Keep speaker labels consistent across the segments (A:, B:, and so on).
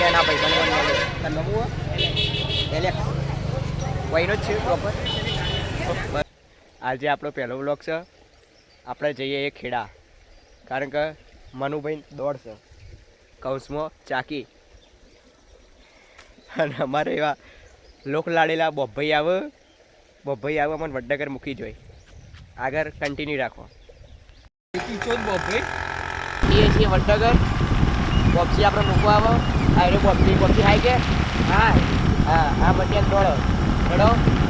A: એના ભાઈ બનવાનું તને નમવું એલેક્સ વહીનો જ છે પ્રોપર. આજે આપણો પહેલો વ્લોગ છે. આપણે જઈએ એ ખેડા, કારણ કે મનુભાઈ દોડશે કૌશમાં ચાકી, અને અમારે એવા લોક લાડેલા બોભાઈ આવે મને વડનગર મૂકી જોઈ. આગળ કન્ટિન્યુ રાખો. એ છીએ વડનગર. બોક્સી આપણે મૂકવા આવો. આ એને બોક્સી હાઈ કે હા હા બધી દોડો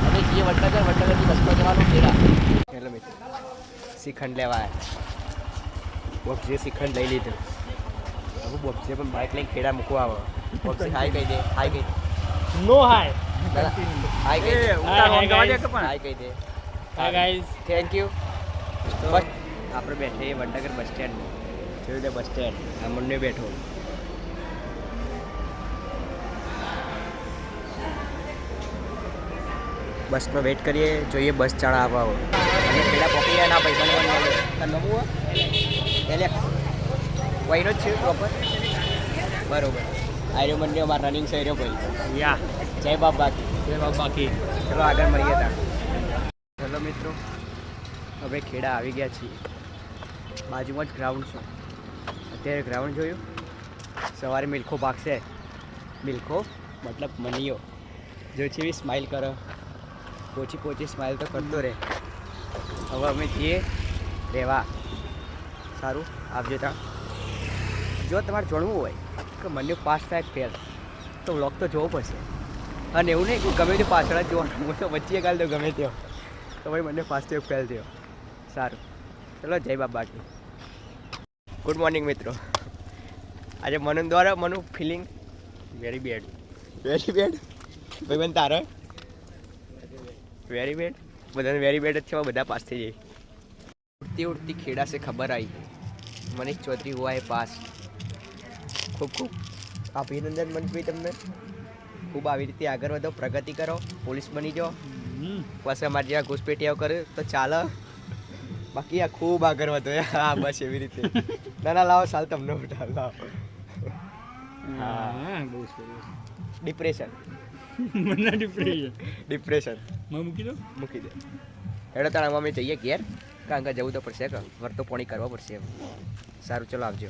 A: અને છીએ વડનગરથી બસમાં જવાનું ખેડા. હેલો મિત્રો, શ્રીખંડ લેવા બોક્સીએ શ્રીખંડ લઈ લીધું. હવે બોક્સીએ પણ બાઇક લઈને ખેડા મૂકવા આવો. બોક્સી હાઈ કહી દે. હાઈ કહી
B: નો હાય
A: હાઈ કહી દે. હાઈ કહી દે.
B: Hi guys,
A: thank you. બસ આપણે બેઠે વડનગર બસ સ્ટેન્ડ. જોયું તે બસ સ્ટેન્ડ આ મને બેઠો. બસનો વેઇટ કરીએ, જોઈએ બસ ચાણા આવવા અને પેલા પકડી ગયા. ના ભાઈ બનવાનું તને નમવું એલેક્સ વહીનો જ છે પ્રોપર. બરોબર. આર્યો મંડ્યો અમારા રનિંગ છે આર્યો ભાઈ.
B: યા
A: જય બાપ બાકી.
B: જય બાપ બાકી.
A: ચલો આગળ મળીએ તા. ચલો મિત્રો, હવે ખેડા આવી ગયા છીએ. બાજુમાં જ ગ્રાઉન્ડ છે. અત્યારે ગ્રાઉન્ડ જોયું. સવારે મિલ્ખો ભાગશે. મિલ્ખો મતલબ મનીયો જો છે એવી સ્માઇલ કરો. પોચી સ્માઇલ તો કરતો રહે. હવે અમે જઈએ રહેવા. સારું આવજો ત્યાં. જો તમારે જાણવું હોય કે મને પાસ થાય ફેલ તો વ્લોગ તો જોવો પડશે. અને એવું નહીં કે ગમે તે પાછળ જ જોવાનું. હું તો વચ્ચે ગાલ દઉં ગમે તેઓ તો ભાઈ મને પાસ થયો ફેલ થયો. સારું ચલો જય બાપ બાકી. ગુડ મોર્નિંગ મિત્રો. આજે મનુ દ્વારા મનુ ફિલિંગ વેરી બેડ ભાઈ બન તારે વેરી બેડ. બધાને વેરી બેડ જ છે. બધા પાસ થઈ જાય. ઉડતી ખેડા से खबर आई मनीष चौधरी हुआ है पास. ખૂબ અભિનંદન મનભાઈ તમને. ખૂબ આવી રીતે આગળ વધો, પ્રગતિ કરો, પોલીસ બની જાઓ. પછી અમારે જ્યાં ઘૂસપેટીઓ કરે તો ચાલે. બાકી આ ખૂબ આગળ વધો. હા બસ એવી રીતે. ના લાવો સાલ તમને ઉઠા લાવો. હા ડિપ્રેશન મૂકી દે. હેડો તારા અમે જઈએ ઘેર, કારણ કે જવું તો પડશે કે વર્તો પોણી કરવા પડશે. સારું ચલો આવજો.